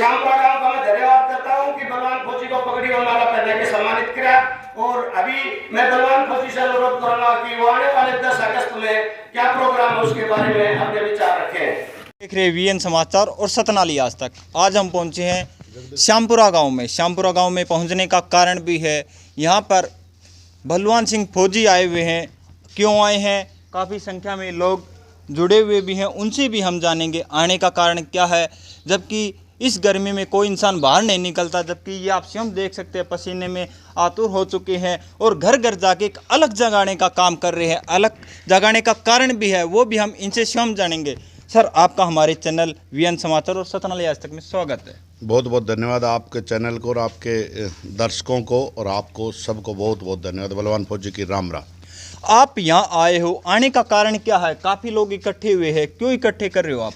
श्यामपुरा गांव का मैं धन्यवाद करता हूं कि बलवान फौजी को पगड़ी और माला पहना के सम्मानित किया। और अभी मैं बलवान फौजी से अनुरोध करूंगा कि वो आने वाले 10 अगस्त में क्या प्रोग्राम है उसके बारे में अपने विचार रखें। देख रहे वीएन समाचार और सतनाली आज तक। आज हम पहुंचे हैं श्यामपुरा गांव में। श्यामपुरा गांव में पहुंचने का कारण भी है, यहाँ पर बलवान सिंह फौजी आए हुए हैं। क्यों आए हैं, काफ़ी संख्या में लोग जुड़े हुए भी हैं, उनसे भी हम जानेंगे आने का कारण क्या है। जबकि इस गर्मी में कोई इंसान बाहर नहीं निकलता, जबकि ये आप स्वयं देख सकते हैं पसीने में आतुर हो चुके हैं और घर घर जाके एक अलग जगाने का काम कर रहे हैं। अलग जगाने का कारण भी है, वो भी हम इनसे स्वयं जानेंगे। सर, आपका हमारे चैनल वीएन समाचार और सतनाली आज तक में स्वागत है। बहुत बहुत धन्यवाद आपके चैनल को और आपके दर्शकों को, और आपको सबको बहुत बहुत धन्यवाद। बलवान फौजी की राम राम। आप यहाँ आए हो, आने का कारण क्या है? काफ़ी लोग इकट्ठे हुए हैं, क्यों इकट्ठे कर रहे हो आप?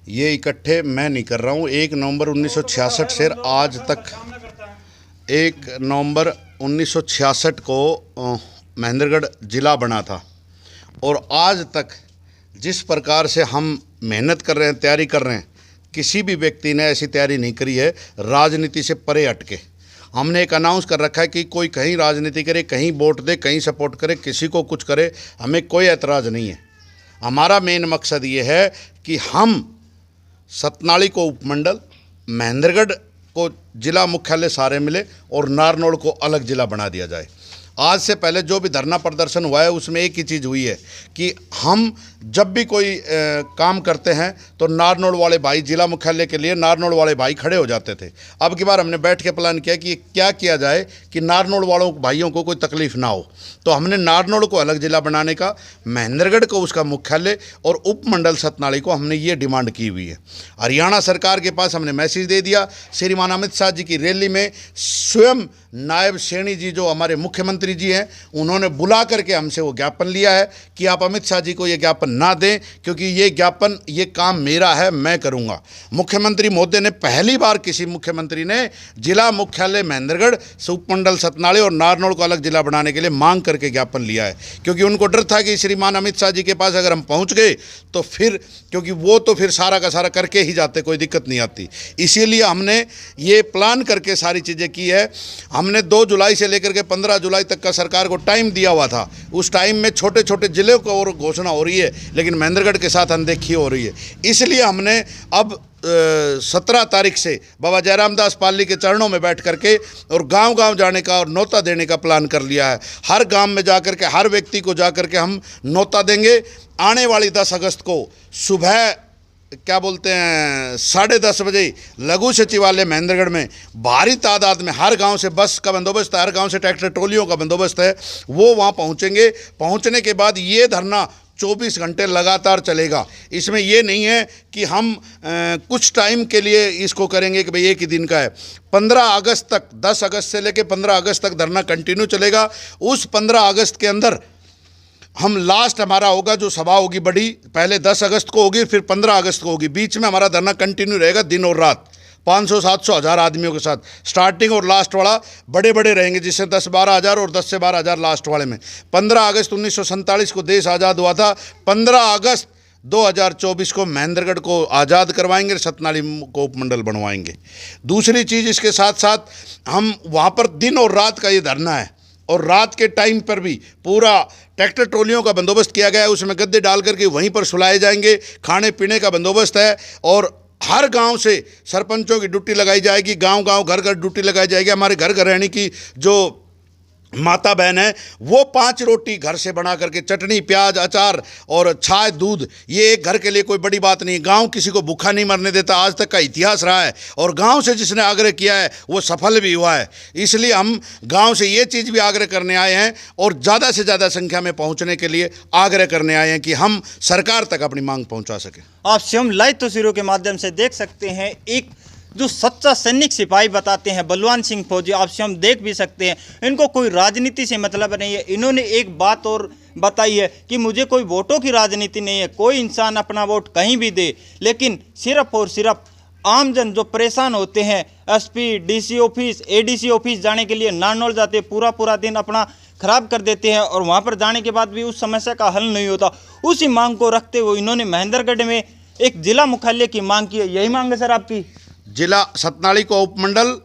ये इकट्ठे मैं नहीं कर रहा हूँ। 1 नवंबर 1966 से आज तक, 1 नवंबर 1966 को महेंद्रगढ़ जिला बना था, और आज तक जिस प्रकार से हम मेहनत कर रहे हैं, तैयारी कर रहे हैं, किसी भी व्यक्ति ने ऐसी तैयारी नहीं करी है राजनीति से परे हटके। हमने एक अनाउंस कर रखा है कि कोई कहीं राजनीति करे, कहीं वोट दे, कहीं सपोर्ट करे, किसी को कुछ करे, हमें कोई ऐतराज़ नहीं है। हमारा मेन मकसद ये है कि हम सतनाली को उपमंडल, महेंद्रगढ़ को जिला मुख्यालय सारे मिले और नारनौल को अलग जिला बना दिया जाए। आज से पहले जो भी धरना प्रदर्शन हुआ है उसमें एक ही चीज़ हुई है कि हम जब भी कोई काम करते हैं तो नारनौल वाले भाई, जिला मुख्यालय के लिए नारनौल वाले भाई खड़े हो जाते थे। अब की बार हमने बैठ के प्लान किया कि क्या किया जाए कि नारनौल वालों भाइयों को कोई तकलीफ़ ना हो। तो हमने नारनौल को अलग जिला बनाने का, महेंद्रगढ़ को उसका मुख्यालय और उपमंडल सतनाली को हमने ये डिमांड की हुई है। हरियाणा सरकार के पास हमने मैसेज दे दिया। श्रीमान अमित शाह जी की रैली में स्वयं नायब सैनी जी जो हमारे मुख्यमंत्री जी हैं, उन्होंने बुला करके हमसे वो ज्ञापन लिया है कि आप अमित शाह जी को ये ज्ञापन ना दें, क्योंकि ये ज्ञापन, ये काम मेरा है, मैं करूंगा। मुख्यमंत्री महोदय ने पहली बार किसी मुख्यमंत्री ने जिला मुख्यालय महेंद्रगढ़, उपमंडल सतनाली और नारनौल को अलग जिला बनाने के लिए मांग करके ज्ञापन लिया है, क्योंकि उनको डर था कि श्रीमान अमित शाह जी के पास अगर हम पहुँच गए तो फिर, क्योंकि वो तो फिर सारा का सारा करके ही जाते, कोई दिक्कत नहीं आती। इसीलिए हमने ये प्लान करके सारी चीज़ें की है। हमने 2 जुलाई से लेकर के 15 जुलाई तक का सरकार को टाइम दिया हुआ था। उस टाइम में छोटे छोटे जिले को और घोषणा हो रही है, लेकिन महेंद्रगढ़ के साथ अनदेखी हो रही है। इसलिए हमने अब 17 तारीख से बाबा जयराम दास पाली के चरणों में बैठ करके और गांव-गांव जाने का और न्योता देने का प्लान कर लिया है। हर गांव में जा करके, हर व्यक्ति को जा करके हम न्योता देंगे। आने वाली 10 अगस्त को सुबह, क्या बोलते हैं, 10:30 बजे लघु सचिवालय महेंद्रगढ़ में भारी तादाद में हर गांव से बस का बंदोबस्त है, हर गांव से ट्रैक्टर ट्रॉलियों का बंदोबस्त है, वो वहां पहुंचेंगे। पहुंचने के बाद ये धरना 24 घंटे लगातार चलेगा। इसमें ये नहीं है कि हम कुछ टाइम के लिए इसको करेंगे कि भाई एक ही दिन का है। 15 अगस्त तक, 10 अगस्त से लेकर 15 अगस्त तक धरना कंटिन्यू चलेगा। उस 15 अगस्त के अंदर हम लास्ट हमारा होगा जो सभा होगी बड़ी, पहले 10 अगस्त को होगी, फिर 15 अगस्त को होगी। बीच में हमारा धरना कंटिन्यू रहेगा दिन और रात, 500, 700, 1000 आदमियों के साथ। स्टार्टिंग और लास्ट वाला बड़े बड़े रहेंगे, जिससे 10-12 हज़ार और 10 से 12 हज़ार लास्ट वाले में। 15 अगस्त 1947 को देश आज़ाद हुआ था। 15 अगस्त 2024 को महेंद्रगढ़ को आज़ाद करवाएंगे, सतनाली को उपमंडल बनवाएंगे। दूसरी चीज़, इसके साथ साथ हम वहाँ पर दिन और रात का ये धरना है, और रात के टाइम पर भी पूरा ट्रैक्टर ट्रॉलियों का बंदोबस्त किया गया है। उसमें गद्दे डाल करके वहीं पर सुलाए जाएंगे। खाने पीने का बंदोबस्त है, और हर गांव से सरपंचों की ड्यूटी लगाई जाएगी। गांव-गांव, घर-घर ड्यूटी लगाई जाएगी। हमारे घर घर रहने की जो माता बहन है, वो 5 रोटी घर से बना करके, चटनी, प्याज, अचार और छाछ, दूध, ये एक घर के लिए कोई बड़ी बात नहीं। गांव किसी को भूखा नहीं मरने देता, आज तक का इतिहास रहा है, और गांव से जिसने आग्रह किया है वो सफल भी हुआ है। इसलिए हम गांव से ये चीज़ भी आग्रह करने आए हैं, और ज़्यादा से ज़्यादा संख्या में पहुंचने के लिए आग्रह करने आए हैं कि हम सरकार तक अपनी मांग पहुँचा सकें। आप स्वयं लाइव तस्वीरों के माध्यम से देख सकते हैं, एक जो सच्चा सैनिक सिपाही बताते हैं बलवान सिंह फौजी, आप स्वयं देख भी सकते हैं। इनको कोई राजनीति से मतलब नहीं है। इन्होंने एक बात और बताई है कि मुझे कोई वोटों की राजनीति नहीं है, कोई इंसान अपना वोट कहीं भी दे, लेकिन सिर्फ और सिर्फ आमजन जो परेशान होते हैं, SP, DC office, ADC office जाने के लिए नारनौल जाते, पूरा पूरा दिन अपना खराब कर देते हैं, और वहाँ पर जाने के बाद भी उस समस्या का हल नहीं होता। उसी मांग को रखते हुए इन्होंने महेंद्रगढ़ में एक जिला मुख्यालय की मांग की है। यही मांग है सर आपकी? जिला सतनाली को उपमंडल,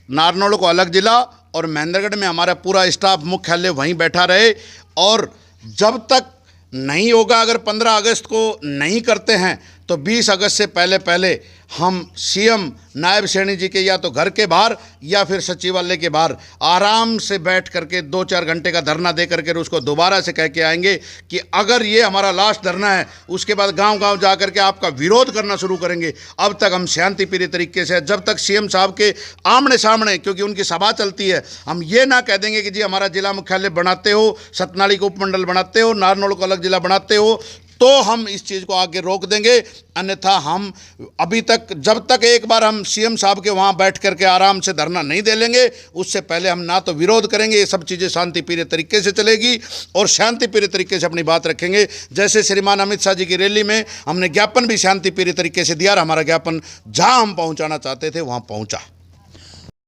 नारनौल को अलग जिला और महेंद्रगढ़ में हमारा पूरा स्टाफ मुख्यालय वहीं बैठा रहे। और जब तक नहीं होगा, अगर 15 अगस्त को नहीं करते हैं तो 20 अगस्त से पहले हम सीएम नायब सैनी जी के या तो घर के बाहर या फिर सचिवालय के बाहर आराम से बैठ करके 2-4 घंटे का धरना दे करके उसको दोबारा से कह के आएंगे कि अगर ये हमारा लास्ट धरना है, उसके बाद गांव-गांव जा करके आपका विरोध करना शुरू करेंगे। अब तक हम शांतिप्रिय तरीके से, जब तक सीएम साहब के आमने सामने, क्योंकि उनकी सभा चलती है, हम ये ना कह देंगे कि जी हमारा जिला मुख्यालय बनाते हो, सतनाली को उपमंडल बनाते हो, नारनौल को अलग जिला बनाते हो, तो हम इस चीज़ को आगे रोक देंगे। अन्यथा हम अभी तक, जब तक एक बार हम सीएम साहब के वहाँ बैठ करके आराम से धरना नहीं दे लेंगे, उससे पहले हम ना तो विरोध करेंगे। ये सब चीज़ें शांतिप्रिय तरीके से चलेगी और शांतिप्रिय तरीके से अपनी बात रखेंगे। जैसे श्रीमान अमित शाह जी की रैली में हमने ज्ञापन भी शांतिप्रिय तरीके से दिया और हमारा ज्ञापन जहाँ हम पहुँचाना चाहते थे वहाँ पहुँचा।